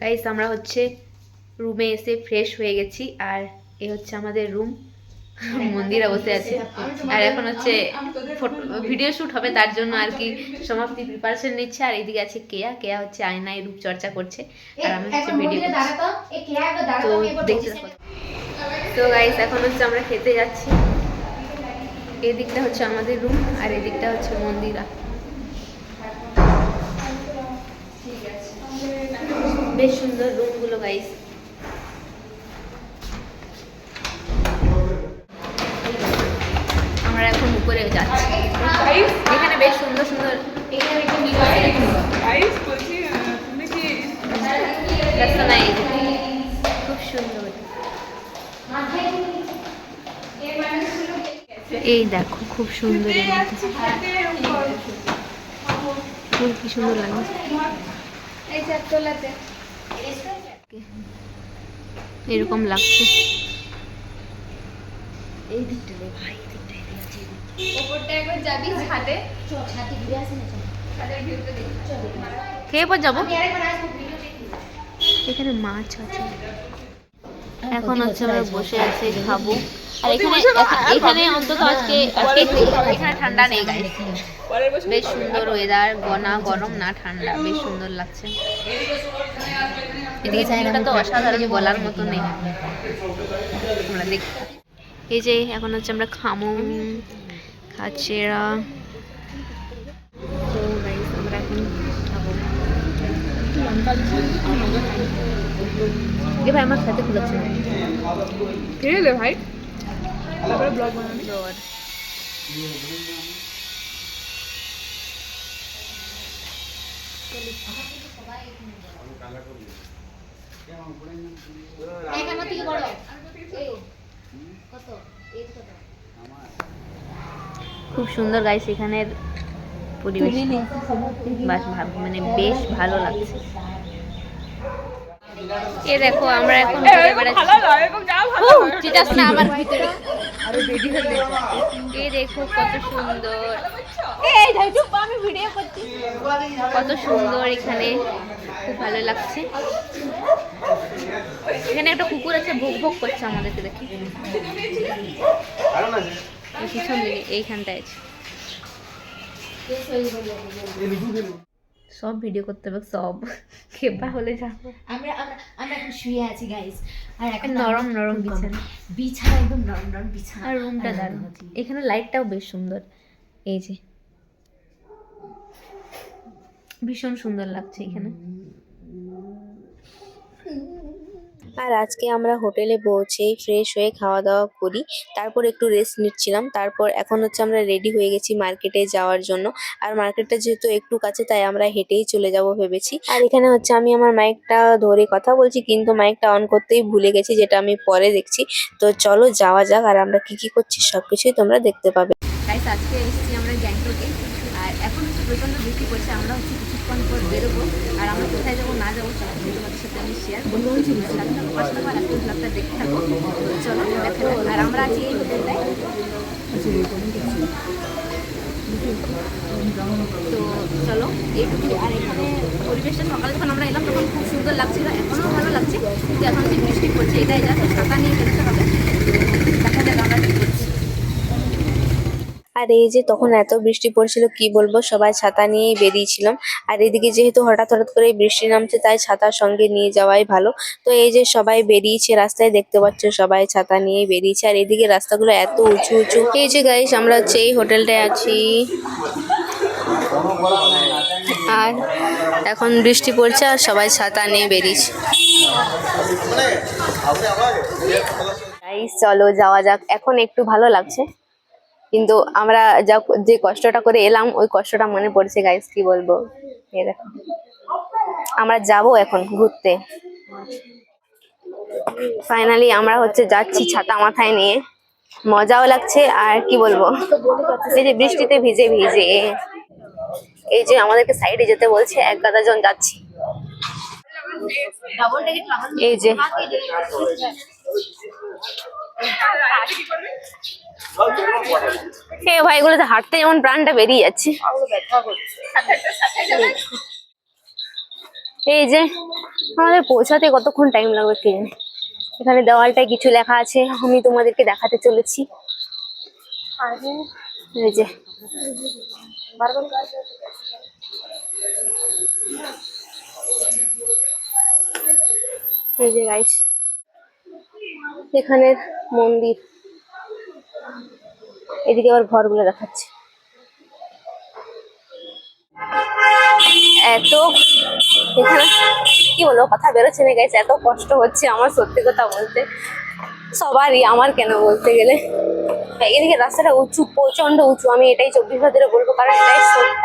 Guys আমরা হচ্ছে রুমে এসে ফ্রেশ হয়ে গেছি আর এ হচ্ছে আমাদের রুম। মন্দিরা বসে আছে আর এখন হচ্ছে ভিডিও শুট হবে, তার জন্য আর কি সমাপ্তি প্রিপারেশন নিচ্ছে। আর এদিকে আছে কেয়া, কেয়া হচ্ছে আয়নায় রূপ চর্চা করছে আর আমি হচ্ছে ভিডিও করছি। তো দেখতে থাকো। তো গাইস এখন হচ্ছে আমরা খেতে যাচ্ছি। এই দিকটা হচ্ছে আমাদের রুম আর এই দিকটা হচ্ছে মন্দিরা। বেশ সুন্দর রুমগুলো গাইস। আমরা এখন উপরে যাচ্ছি, এখানে বেশ সুন্দর সুন্দর খুব সুন্দর। এই দেখো খুব সুন্দর, ফুল কি সুন্দর লাগে। এরকম লাগছে এই দিকটা ভাই, খেয়ে পর যাবো। এখানে মাছ আছে, এখন হচ্ছে আমরা বসে আছি খাবো। আর এখানে এখানে অন্তত আজকে এখানে ঠান্ডা নেই গাইস, বেশ সুন্দর ওয়েদার, না গরম না ঠান্ডা, বেশ সুন্দর লাগছে। এদিকে ভিউটা তো অসাধারণ, বলার মতো নেই। আমরা দেখ এই যে এখন হচ্ছে আমরা খামো খাচ্ছেরা। তো গাইস আমরা এখন খাবো। এ ভাই আমার সাথে খুলেছে খেয়ে লে ভাই, তারপরে ব্লগ বানাবি। খুব সুন্দর গাইস এখানের পরিবেশ, মানে বেশ ভালো লাগছে। এ দেখো আমরা এখন এ দেখো কত সুন্দর, কত সুন্দর এখানে, খুব ভালো লাগছে। এখানে একটা কুকুর আছে, ভোগ ভোগ করছে আমাদেরকে দেখি, পিছন দিকে এইখানটায় আছে। সব ভিডিও করতে হবে, সব খেপা হলে যাবো। আমরা এখন শুয়ে আছি গাইস, আর এখন নরম নরম বিছানা একদম নরম নরম বিছানা। আর রুমটা দারুণ, এখানে লাইটটাও বেশ সুন্দর, এই যে ভীষণ সুন্দর লাগছে এখানে। আর আজকে আমরা হোটেলে পৌঁছেই ফ্রেশ হয়ে খাওয়া দাওয়া করি, তারপর একটু রেস্ট নিচ্ছিলাম। তারপর এখন হচ্ছে আমরা রেডি হয়ে গেছি মার্কেটে যাওয়ার জন্য। আর মার্কেটটা যেহেতু একটু কাছে তাই আমরা হেঁটেই চলে যাব ভেবেছি। আর এখানে হচ্ছে আমি আমার মাইকটা ধরে কথা বলছি, কিন্তু মাইকটা অন করতেই ভুলে গেছি, যেটা আমি পরে দেখছি। তো চলো যাওয়া যাক, আর আমরা কি কি করছি সবকিছুই তোমরা দেখতে পাবে। গাইস আজকে এসেছি আমরা গ্যাংটকে, আর এখন হচ্ছে প্রচন্ড বৃষ্টি পড়ছে। আমরা হচ্ছে কিছুক্ষণ পর বেরোবো, আর আমরা কোথায় যাবো না যাবো সবকিছু তোমাদের সাথে আমি শেয়ার করবো। ব্লগটা দেখতে থাকো, চলো দেখা যাক। আর আমরা আছি এই হোটেলটায়, তো চলো এইটুকু। আর এখানে পরিবেশটা সকালে যখন আমরা এলাম তখন খুব সুন্দর লাগছিল, এখনও ভালো লাগছে, কিন্তু এখন যে বৃষ্টি পড়ছে এটাই যা, ছাতা নিয়ে বেরোতে হবে। দেখা যাক আমরা কি করছি। আর এই যে তখন এত বৃষ্টি পড়ছিল কি বলবো, সবাই ছাতা নিয়েই বেরিয়েছিলাম। আর এদিকে যেহেতু হঠাৎ হঠাৎ করে বৃষ্টি নামছে তাই ছাতার সঙ্গে নিয়ে যাওয়াই ভালো। তো এই যে সবাই বেরিয়েছে রাস্তায়, দেখতে পাচ্ছ সবাই ছাতা নিয়েই বেরিয়েছে। আর এদিকে রাস্তাগুলো এত উঁচু উঁচু। এই যে গাইস আমরা হচ্ছে এই হোটেলটায় আছি, আর এখন বৃষ্টি পড়ছে আর সবাই ছাতা নিয়ে বেরিয়েছে। গাইস চলো যাওয়া যাক। এখন একটু ভালো লাগছে, কিন্তু আমরা যে কষ্টটা করে এলাম ওই কষ্টটা মনে পড়ছে গাইস, কি বলবো। এই দেখো আমরা যাব এখন ঘুরতে, ফাইনালি আমরা হচ্ছে যাচ্ছি ছাতা মাথায় নিয়ে, মজাও লাগছে। আর কি বলবো, এই যে বৃষ্টিতে ভিজে ভিজে, এই যে আমাদেরকে সাইডে যেতে বলছে, এক গাদা জন যাচ্ছি। এই যে ভাই এগুলোতে হাঁটতে যেমন প্রাণটা বেরিয়ে যাচ্ছে। এই যে আমাদের পৌঁছাতে কতক্ষণ টাইম লাগবে কে জানে। এখানে দেওয়ালটায় কিছু লেখা আছে, আমি তোমাদেরকে দেখাতে চলেছি। এই যে এই যে গাইস, এখানের মন্দির, এদিকে আবার ঘরগুলো দেখাচ্ছে। এত এখানে কি বলবো, কথা বেরোচ্ছে না গাইস, এত কষ্ট হচ্ছে আমার সত্যি কথা বলতে, সবারই, আমার কেন বলতে গেলে। এদিকে রাস্তাটা উঁচু, প্রচন্ড উঁচু, আমি এটাই 24 ধরে বলবো, কারণ এটাই সত্য।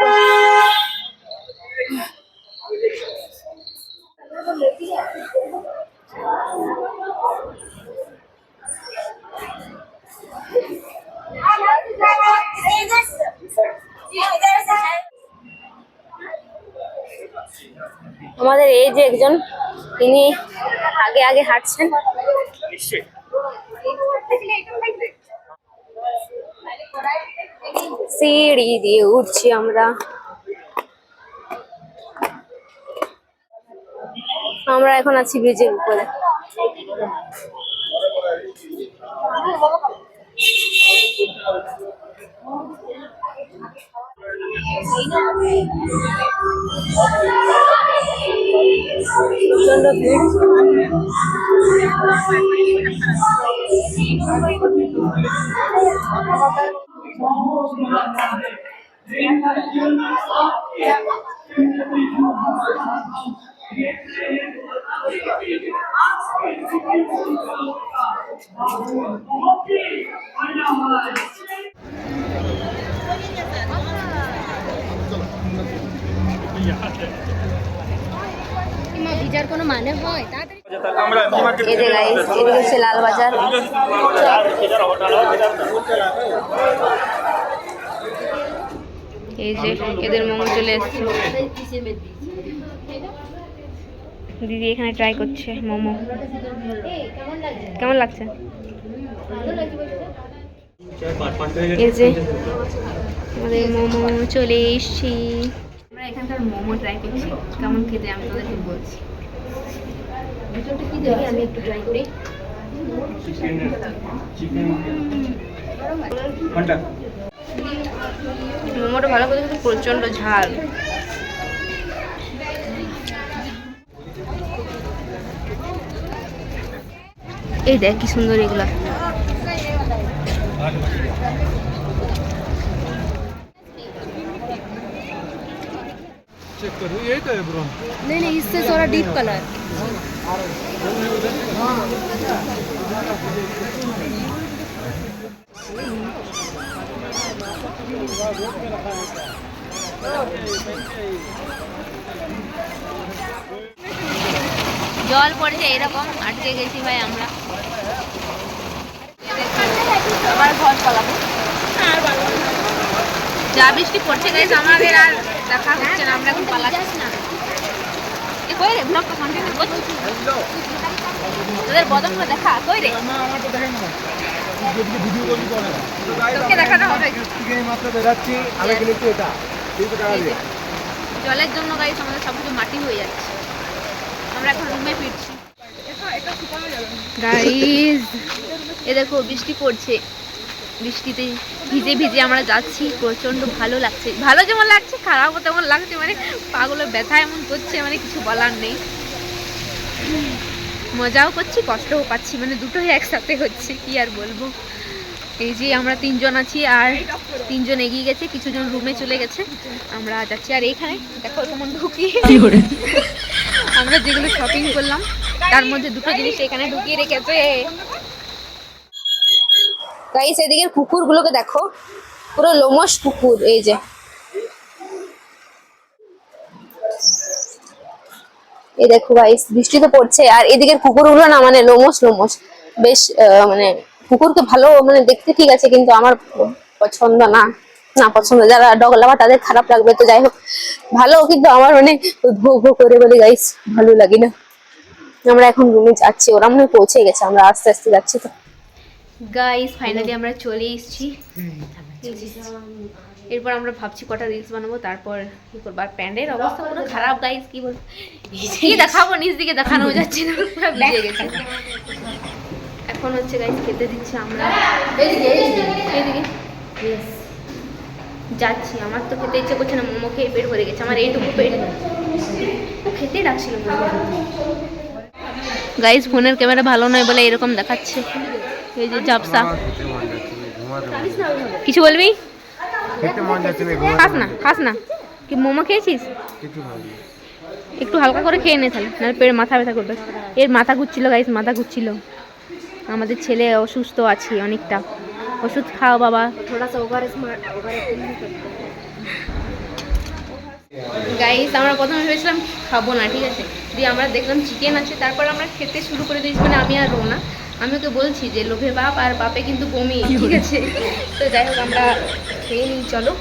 আমাদের এই যে একজন, তিনি আগে আগে হাঁটছেন। সিঁড়ি দিয়ে উঠছি আমরা। আমরা এখন আছি ব্রিজের উপরে। প্রচন্ড ভিড়। ভিজার কোনো মানে হয় তাড়াতাড়ি। এই যে গাইস, এদিকে হচ্ছে লালবাজার। এই যে এদের মোমো চলে এসছে। দিদি এখানে ট্রাই করছে মোমো। কেমন লাগছে? এই যে আমাদের মোমো চলে এসছি। আমরা এখানকার মোমো ট্রাই করছি, কেমন খেতে আমি তোদেরকে বলছি। আমি একটু ট্রাই করি। মোমোটা ভালো করে, কিন্তু প্রচন্ড ঝাল। এই দেখ কি সুন্দর এগুলা। चेक करो, यही तो है ब्रो। नहीं नहीं, इससे थोड़ा डीप कलर। জল পড়ছে এরকম, আটকে গেছি ভাই আমরা। আবার ঘর পালাবো, যা বৃষ্টি পড়ছে গাইস, আমাদের আর দেখা হচ্ছে না, আমরা এখন পালাচ্ছি না। এ কই রে, ব্লগটা কন্টিনিউ করছিস? তোদের বদনগুলো দেখা কই রে? আমার তো দেখেন না, এদিকে ভিডিও কপি করে না। তোকে দেখানো হবে। থেকে মাত্র বেরাচ্ছি, আমি কিনেছি এটা 300 টাকা দিয়ে। জলের জন্য গাইস আমাদের সবকিছু মাটি হয়ে যাচ্ছে। আমরা এখন রুমে ফিরছি গাইস। এ দেখো বৃষ্টি পড়ছে, বৃষ্টিতে ভিজে ভিজে আমরা যাচ্ছি, প্রচন্ড ভালো লাগছে। ভালো যেমন লাগছে, খারাপও তেমন লাগছে, মানে পাগুলো ব্যথা এমন করছে, মানে কিছু বলার নেই। মজাও করছি, কষ্টও পাচ্ছি, মানে দুটোই একসাথে হচ্ছে, কি আর বলবো। এই যে আমরা 3 জন আছি, আর 3 জন এগিয়ে গেছে, কিছু জন রুমে চলে গেছে, আমরা যাচ্ছি। আর এইখানে দেখো কেমন ঢুকিয়ে আমরা যেগুলো শপিং করলাম তার মধ্যে দুটো জিনিস এখানে ঢুকিয়ে রেখেছে গাইস। এদিকের কুকুরগুলোকে দেখো, পুরো লোমশ কুকুর। এই যে এই দেখো গাইস, বৃষ্টি তো পড়ছে, আর এদিকের কুকুরগুলো না মানে লোমশ লোমশ বেশ, মানে কুকুরকে ভালো মানে দেখতে ঠিক আছে, কিন্তু আমার পছন্দ না। না পছন্দ, যারা ডগ লাভার তাদের খারাপ লাগবে, তো যাই হোক ভালো, কিন্তু আমার মানে ভো ভো করে বলে গাইস ভালো লাগে না। আমরা এখন রুমে যাচ্ছি, ওরা মনে হয় পৌঁছে গেছে, আমরা আস্তে আস্তে যাচ্ছি। তো গাইস ফাইনালি আমরা চলে এসেছি। এরপর আমরা ভাবছি কটা রিলস বানাবো, তারপর কি করবো। আর প্যান্ডের অবস্থা পুরো খারাপ গাইস, কি বলবো, কি দেখাবো, নিচ দিকে দেখানো যাচ্ছে না, পুরো ভিজে গেছে। এখন হচ্ছে গাইস খেতে দিচ্ছে, আমরা এদিকে Yes. যাচ্ছি। আমার তো খেতে ইচ্ছে করছে না, মোমো খেয়ে পেট ভরে গেছে আমার, এইটুকু পেট ও খেতে ডাকছিল। গাইস ফোনের ক্যামেরা ভালো নয় বলে এরকম দেখাচ্ছে, এই যে ঝাপসা। কিছু বলবি? খাস না, খাস না কি? মোমো খেয়েছিস? একটু হালকা করে খেয়ে নে তাহলে, নাহলে পেট মাথা ব্যথা করবে। এর মাথা ঘুরছিল গাইস, মাথা ঘুরছিল। আমাদের ছেলে অসুস্থ আছে অনেকটা, ওষুধ খাও বাবা। গাইস আমরা প্রথমে ভেবেছিলাম খাবো না, ঠিক আছে, দিয়ে আমরা দেখলাম চিকেন আছে, তারপর আমরা খেতে শুরু করে দিয়েছি। মানে আমি আর রোনা, আমি ওকে বলছি যে লোভে বাপ আর বাপে কিন্তু বমি, ঠিক আছে। তো যাই হোক আমরা খেয়ে নিই, চলো।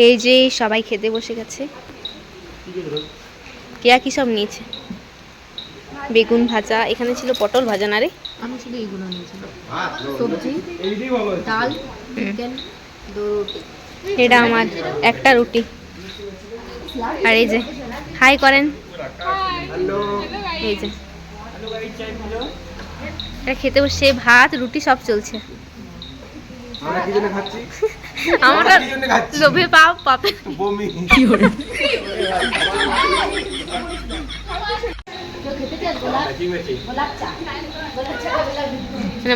এই যে সবাই খেতে বসে গেছে। কেয়া কি সব নিয়েছে? বেগুন ভাজা, এখানে ছিল পটল ভাজা, না রে? আমি শুধু এইগুলো নিয়েছি, সবজি, ডাল, চিকেন, দো রুটি। এটা আমার একটা রুটি। আর এই যে হাই করেন, এই যে এটা খেতে বসে ভাত রুটি সব চলছে। আমরা কি জন্য খাচ্ছি? আমরা লোভে পাপ পাপে বমি।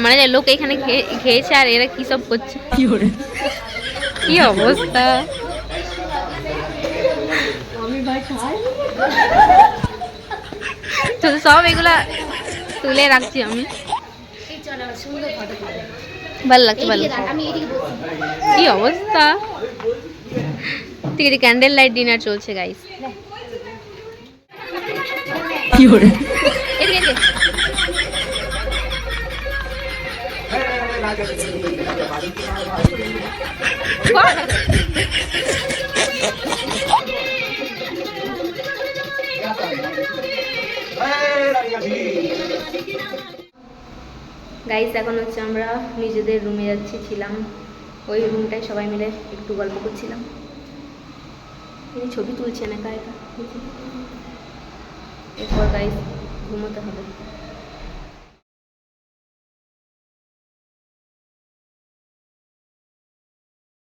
মানে লোক এখানে খেয়েছে আর এরা কি সব করছে, কি অবস্থা। তো সব এগুলা তুলে রাখছি আমি, ভালো লাগছে, ভালো লাগছে। কি অবস্থা, ঠিক আছে। ক্যান্ডেল লাইট ডিনার চলছে গাইস। কি করে এদিকে গাইস এখন হচ্ছে আমরা নিজেদের রুমে যাচ্ছি, ছিলাম ওই রুমটায় সবাই মিলে একটু গল্প করছিলাম। এই ছবি তুলছেন একা একা। এরপর গাইস ঘুমোতে হবে।